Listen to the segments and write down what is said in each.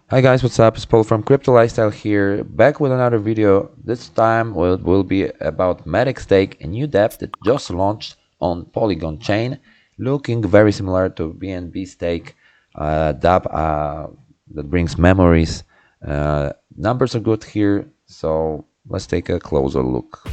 Hi guys, what's up? It's Paul from Crypto Lifestyle here, back with another video. This time will be about MATICstake, a new DAPP that just launched on Polygon Chain, looking very similar to BNB Stake DAPP that brings memories. Numbers are good here, so let's take a closer look.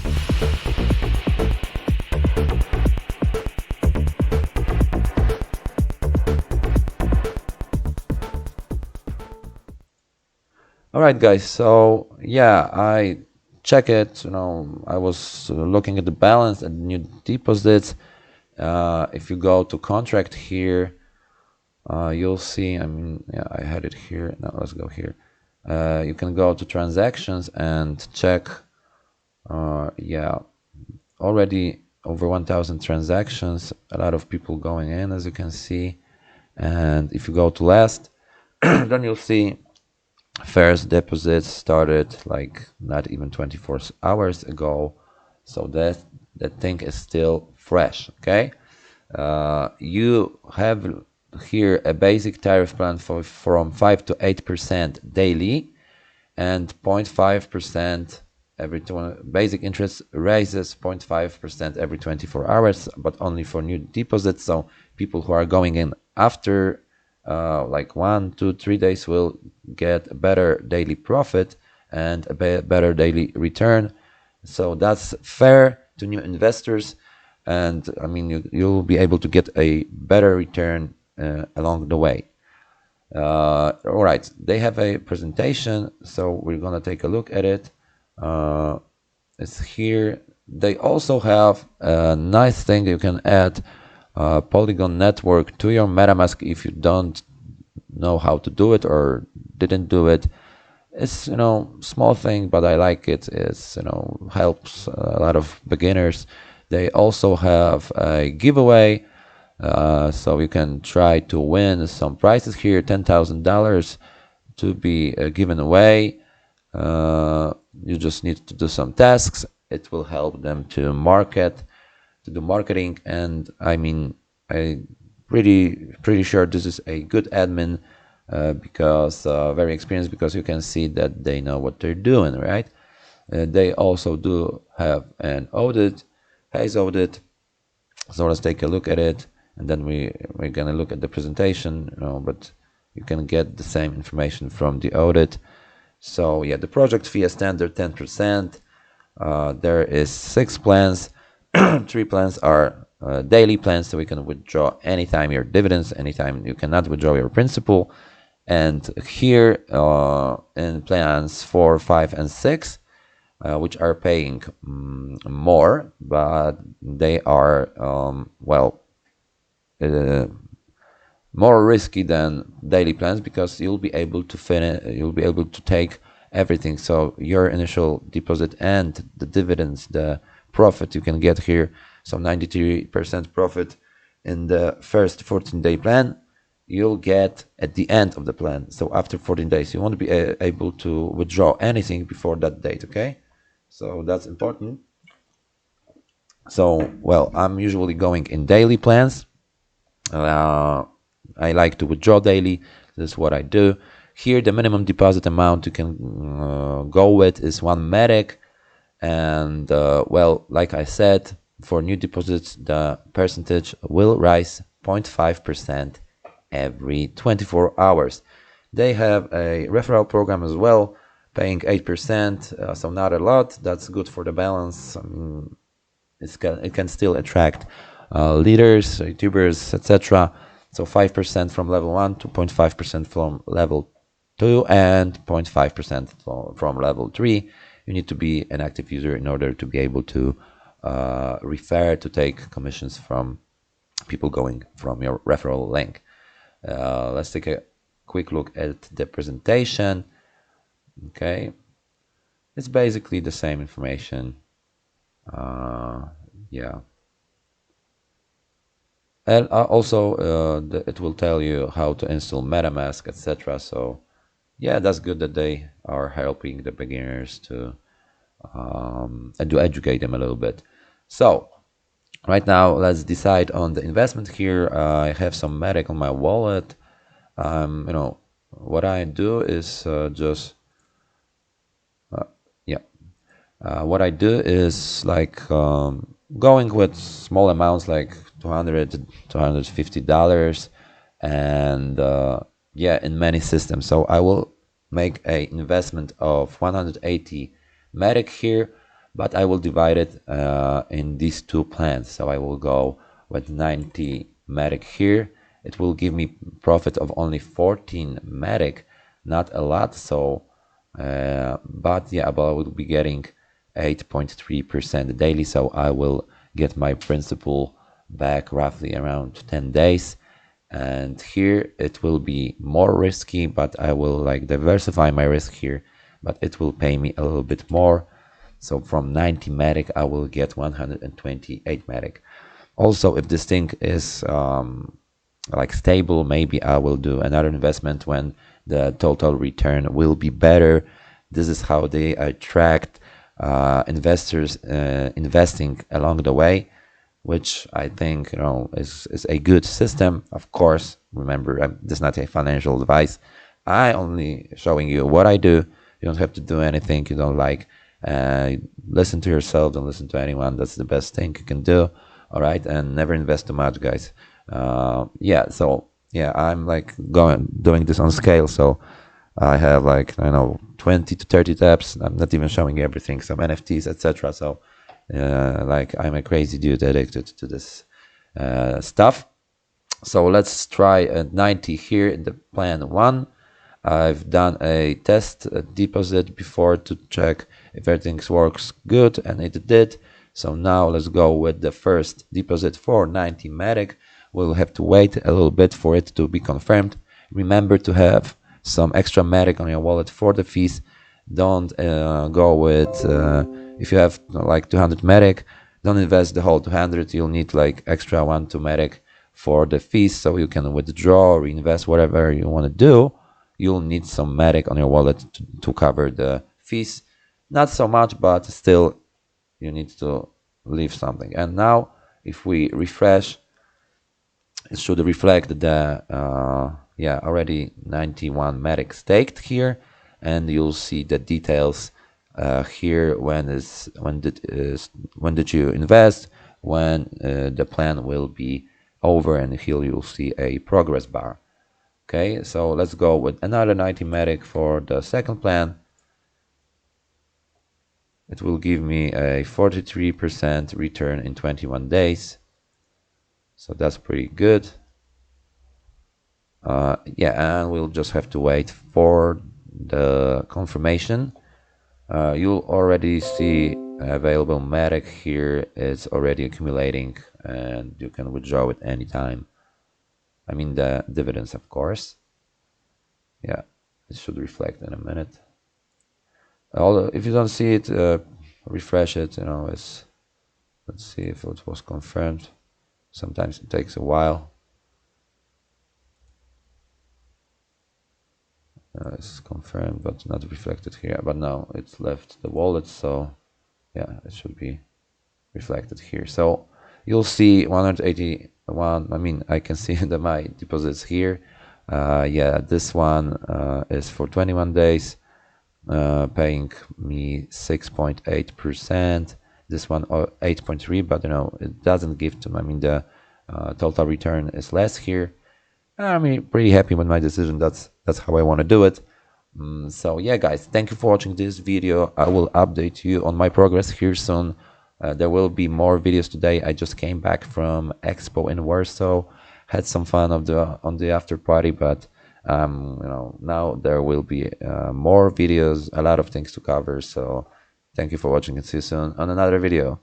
All right, guys. So yeah, I check it. I was looking at the balance and new deposits. If you go to contract here, you'll see. Yeah, I had it here. Now let's go here. You can go to transactions and check. Yeah, already over 1,000 transactions. A lot of people going in, as you can see. And if you go to last, then you'll see first deposits started like not even 24 hours ago, so that thing is still fresh. Okay, you have here a basic tariff plan from 5 to 8% daily and 0.5% every basic interest raises 0.5% every 24 hours, but only for new deposits. So people who are going in after like 1 to 3 days will get a better daily profit and a better daily return. So that's fair to new investors, and I mean you'll be able to get a better return along the way. All right, they have a presentation, so we're gonna take a look at it. It's here. They also have a nice thing. You can add Polygon network to your MetaMask if you don't know how to do it or didn't do it. It's small thing, but I like it. It's helps a lot of beginners. They also have a giveaway, so you can try to win some prizes here. $10,000 to be given away. You just need to do some tasks. It will help them to do marketing, and I mean, I pretty sure this is a good admin because very experienced, because you can see that they know what they're doing, right? They also do have an audit, haze audit. So let's take a look at it, and then we're gonna look at the presentation. But you can get the same information from the audit. So yeah, the project fee is standard 10%. There is 6 plans. 3 plans are daily plans, so we can withdraw anytime your dividends, anytime you cannot withdraw your principal. And here in plans 4, 5, and 6, which are paying more, but they are more risky than daily plans, because you'll be able to take everything. So your initial deposit and the dividends, the profit you can get here, so 93% profit in the first 14-day plan, you'll get at the end of the plan. So after 14 days, you won't be able to withdraw anything before that date. Okay, so that's important. So well, I'm usually going in daily plans. I like to withdraw daily. This is what I do. Here, the minimum deposit amount you can go with is 1 Matic. And well, like I said, for new deposits, the percentage will rise 0.5% every 24 hours. They have a referral program as well, paying 8%, so not a lot. That's good for the balance. I mean, it can still attract leaders, YouTubers, etc. So 5% from level 1 to 0.5% from level 2 and 0.5% from level 3. You need to be an active user in order to be able to refer to take commissions from people going from your referral link. Let's take a quick look at the presentation. Okay, it's basically the same information. Yeah, and also it will tell you how to install MetaMask, etc. So yeah, that's good that they are helping the beginners to and to educate them a little bit. So right now, let's decide on the investment here. I have some Matic on my wallet. what I do is just yeah. What I do is like going with small amounts like 200 to $250, and yeah, in many systems. So I will make a investment of 180 Matic here, but I will divide it in these two plans. So I will go with 90 Matic here. It will give me profit of only 14 Matic, not a lot. So but yeah, but I will be getting 8.3% daily, so I will get my principal back roughly around 10 days. And here it will be more risky, but I will like diversify my risk here, but it will pay me a little bit more. So from 90 Matic I will get 128 Matic. Also, if this thing is like stable, maybe I will do another investment when the total return will be better. This is how they attract investors investing along the way, which I think is a good system. Of course, remember, this is not a financial advice. I only showing you what I do. You don't have to do anything you don't like. Listen to yourself, don't listen to anyone. That's the best thing you can do. All right, and never invest too much, guys. Yeah, so yeah, I'm like doing this on scale. So I have like, I know, 20 to 30 tabs. I'm not even showing everything, some NFTs, etc. So like I'm a crazy dude addicted to this stuff. So let's try a 90 here in the plan one. I've done a test deposit before to check if everything works good, and it did. So now let's go with the first deposit for 90 Matic. We'll have to wait a little bit for it to be confirmed. Remember to have some extra Matic on your wallet for the fees. Don't go with, if you have like 200 Matic, don't invest the whole 200. You'll need like extra 1 2 Matic for the fees, so you can withdraw, reinvest, whatever you want to do. You'll need some Matic on your wallet to cover the fees. Not so much, but still you need to leave something. And now if we refresh, it should reflect the yeah, already 91 Matic staked here, and you'll see the details here. When did you invest, when the plan will be over, and here you'll see a progress bar. Okay, so let's go with another 90 Matic for the second plan. It will give me a 43% return in 21 days. So that's pretty good. Yeah, and we'll just have to wait for the confirmation. You'll already see available Matic here. It's already accumulating, and you can withdraw it anytime. I mean the dividends, of course. Yeah, it should reflect in a minute. Although if you don't see it, refresh it. Let's see if it was confirmed. Sometimes it takes a while. It's confirmed but not reflected here, but now it's left the wallet, so yeah, it should be reflected here. So you'll see 181. I mean, I can see my deposits here. Yeah, this one is for 21 days, paying me 6.8%. This one 8.3, but it doesn't give to me. I mean, the total return is less here. I'm pretty happy with my decision. That's how I want to do it. So yeah, guys, thank you for watching this video. I will update you on my progress here soon. There will be more videos today. I just came back from Expo in Warsaw, had some fun on the after party, but now there will be more videos, a lot of things to cover. So thank you for watching, and see you soon on another video.